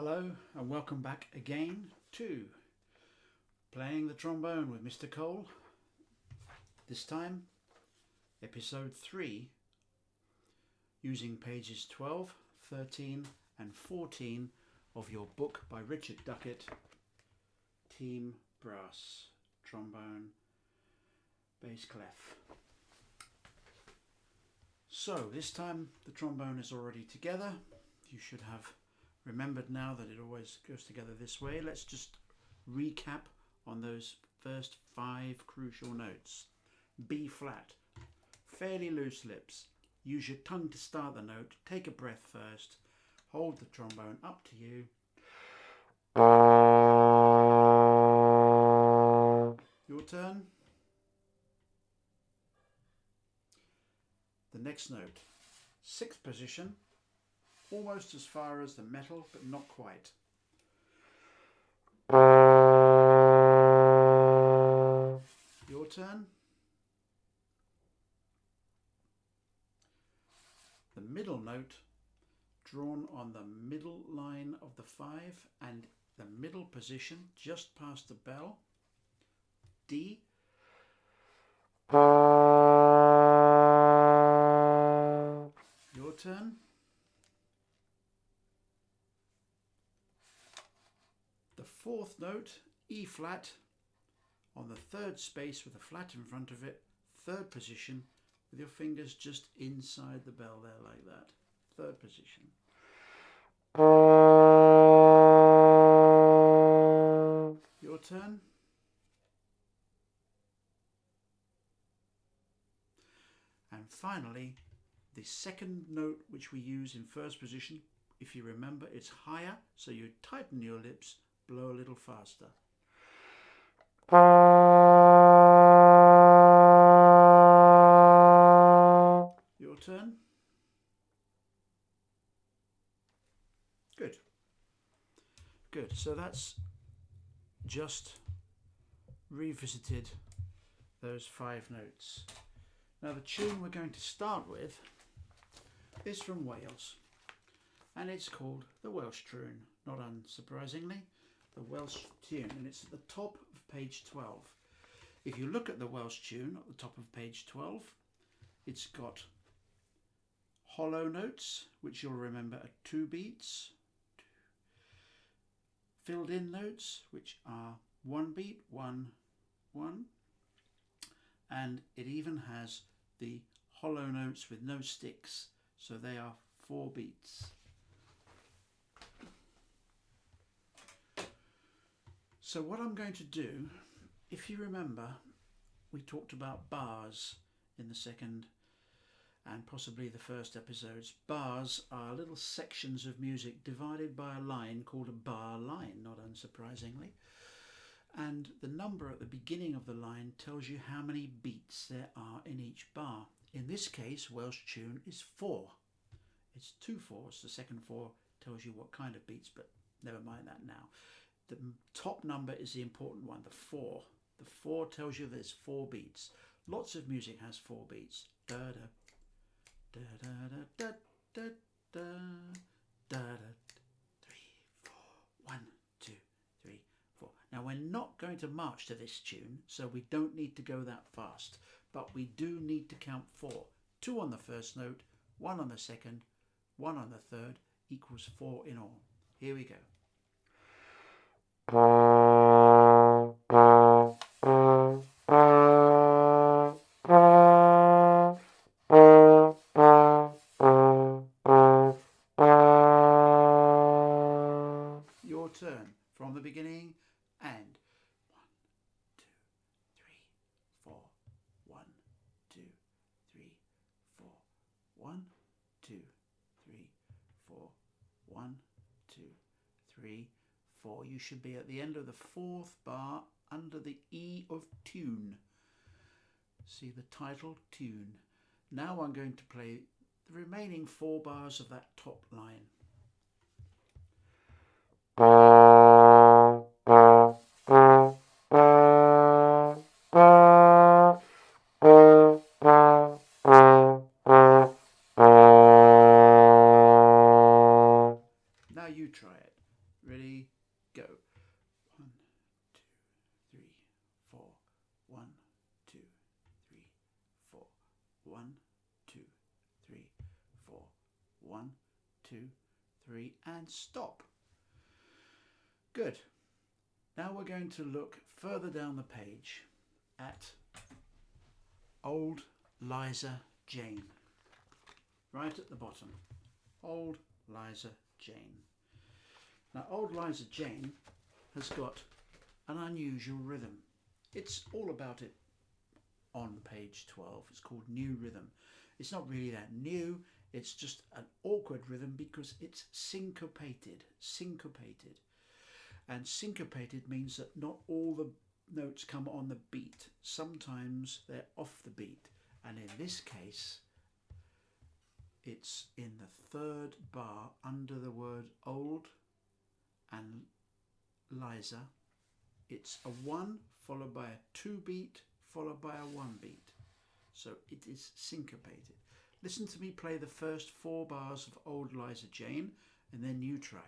Hello and welcome back again to Playing the Trombone with Mr. Cole. This time, episode 3, using pages 12, 13 and 14 of your book by Richard Duckett, Team Brass, Trombone, Bass Clef. So this time the trombone is already together. You should have remembered now that it always goes together this way. Let's just recap on those first 5 crucial notes. B flat, fairly loose lips. Use your tongue to start the note. Take a breath first. Hold the trombone up to you. Your turn. The next note, 6th position. Almost as far as the metal, but not quite. Your turn. The middle note, drawn on the middle line of the 5 and the middle position, just past the bell. D. Your turn. The 4th note, E flat, on the 3rd space with a flat in front of it, 3rd position, with your fingers just inside the bell there like that. 3rd position. Your turn. And finally, the 2nd note which we use in 1st position, if you remember, it's higher, so you tighten your lips, blow a little faster. Your turn. Good. So that's just revisited those 5 notes. Now the tune we're going to start with is from Wales, and it's called the Welsh Tune, not unsurprisingly, the Welsh tune, and it's at the top of page 12. If you look at the Welsh tune at the top of page 12, it's got hollow notes, which you'll remember are 2 beats, filled in notes, which are 1 beat, 1, 1, and it even has the hollow notes with no sticks, so they are 4 beats. So what I'm going to do, if you remember, we talked about bars in the 2nd and possibly the 1st episodes. Bars are little sections of music divided by a line called a bar line, not unsurprisingly. And the number at the beginning of the line tells you how many beats there are in each bar. In this case, Welsh tune is 4. It's 2 4s. The second 4 tells you what kind of beats, but never mind that now. The top number is the important one, the 4. The 4 tells you there's 4 beats. Lots of music has 4 beats. Da da da da da da da da da 3 4 1 2 3 4. Now we're not going to march to this tune, so we don't need to go that fast, but we do need to count 4. 2 on the 1st note, 1 on the 2nd, 1 on the 3rd equals 4 in all. Here we go. Your turn from the beginning, and 1 2 3 4 1 2 3 4 1 2 3 4 1 2 3 4. You should be at the end of the 4th bar under the E of tune. See the title, tune. Now I'm going to play the remaining 4 bars of that top line. Now you try it. Ready, go. 1, 2, 3, 4. 1, 2, 3, 4. 1, 2, 3, 4. 1, 2, 3, and stop. Good. Now we're going to look further down the page at Old Liza Jane. Right at the bottom. Old Liza Jane. Now, Old Liza Jane has got an unusual rhythm. It's all about it on page 12. It's called New Rhythm. It's not really that new. It's just an awkward rhythm because it's syncopated. Syncopated. And syncopated means that not all the notes come on the beat. Sometimes they're off the beat. And in this case, it's in the third bar under the word old and Liza. It's a 1 followed by a 2 beat followed by a 1 beat. So it is syncopated. Listen to me play the first 4 bars of Old Liza Jane and then you try.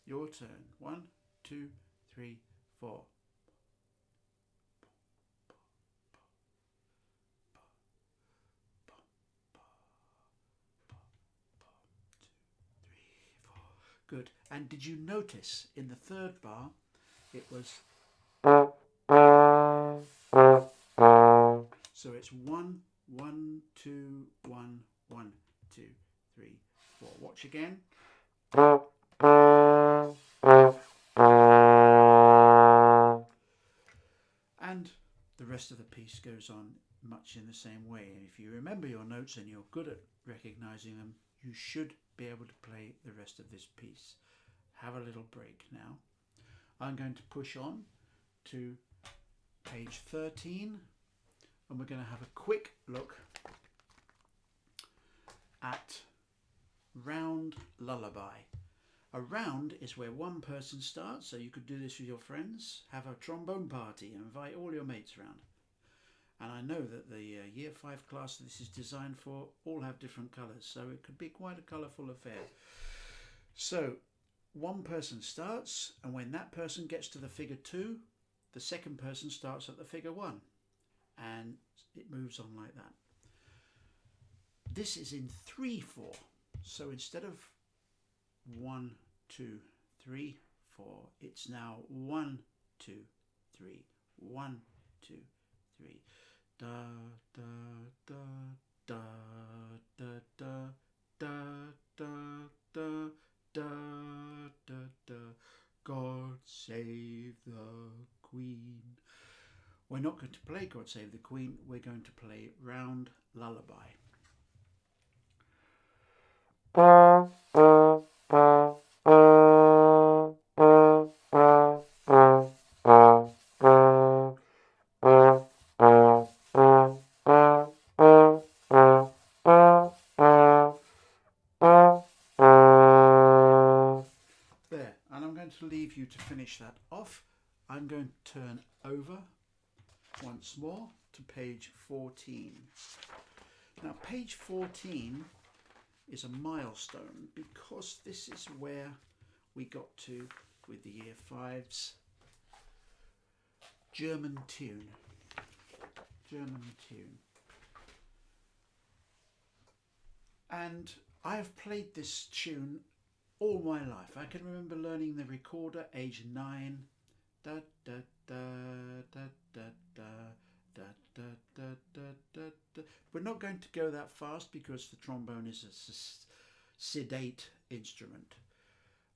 Your turn. 1, 2, 3, 4. Good. And did you notice in the third bar it was so it's 1, 1, 2, 1, 1, 2, 3, 4. Watch again. And the rest of the piece goes on much in the same way. And if you remember your notes and you're good at recognizing them, you should be able to play the rest of this piece. Have a little break now. I'm going to push on to page 13 and we're going to have a quick look at Round Lullaby. A round is where one person starts, so you could do this with your friends, have a trombone party and invite all your mates round. And I know that the year 5 class this is designed for all have different colours, so it could be quite a colourful affair. So one person starts, and when that person gets to the figure 2, the second person starts at the figure 1, and it moves on like that. This is in 3/4, so instead of 1, 2, 3, 4, it's now 1, 2, 3, 1, 2, 3. Da da da da da da da da da da da da. God save the Queen. We're not going to play God Save the Queen. We're going to play Round Lullaby. There, and I'm going to leave you to finish that off. I'm going to turn over once more to page 14. Now page 14 is a milestone because this is where we got to with the year 5's German tune. And I have played this tune all my life. I can remember learning the recorder age 9. Da da da da da da da da da da da da. We're not going to go that fast because the trombone is a sedate instrument.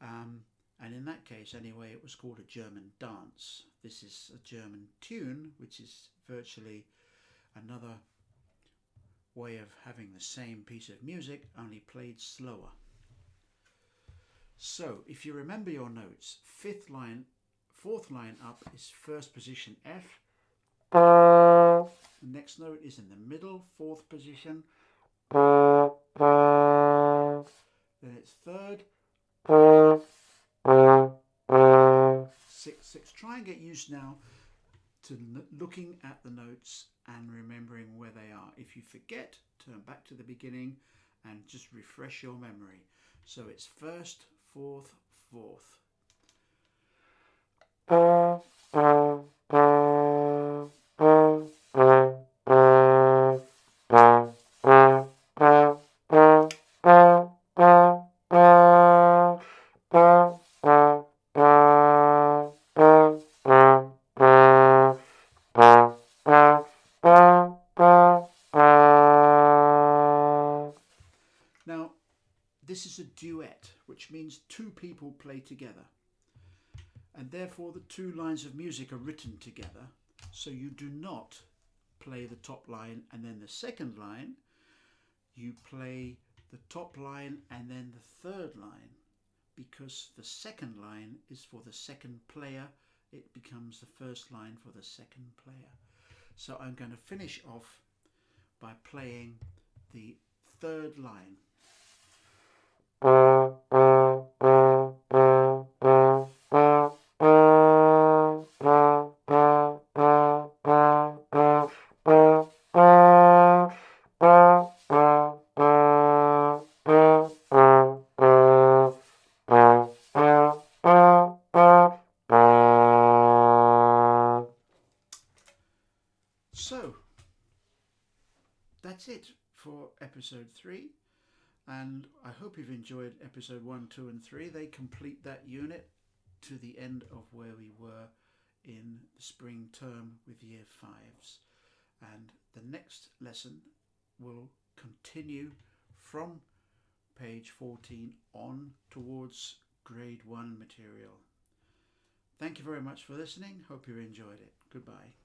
And in that case anyway it was called a German dance. This is a German tune, which is virtually another way of having the same piece of music only played slower. So if you remember your notes, fourth line up is first position F. The next note is in the middle, 4th position. Then it's 3rd, 6, 6. Try and get used now to looking at the notes and remembering where they are. If you forget, turn back to the beginning and just refresh your memory. So it's first, fourth, fourth. Now, this is a duet, which means two people play together. And therefore the two lines of music are written together. So you do not play the top line and then the second line. You play the top line and then the third line, because the second line is for the second player. It becomes the first line for the second player. So I'm going to finish off by playing the third line. So that's it for episode 3, and I hope you've enjoyed episode 1, 2 and 3. They complete that unit to the end of where we were in the spring term with year 5s, and the next lesson will continue from page 14 on towards grade 1 material. Thank you very much for listening. Hope you enjoyed it. Goodbye.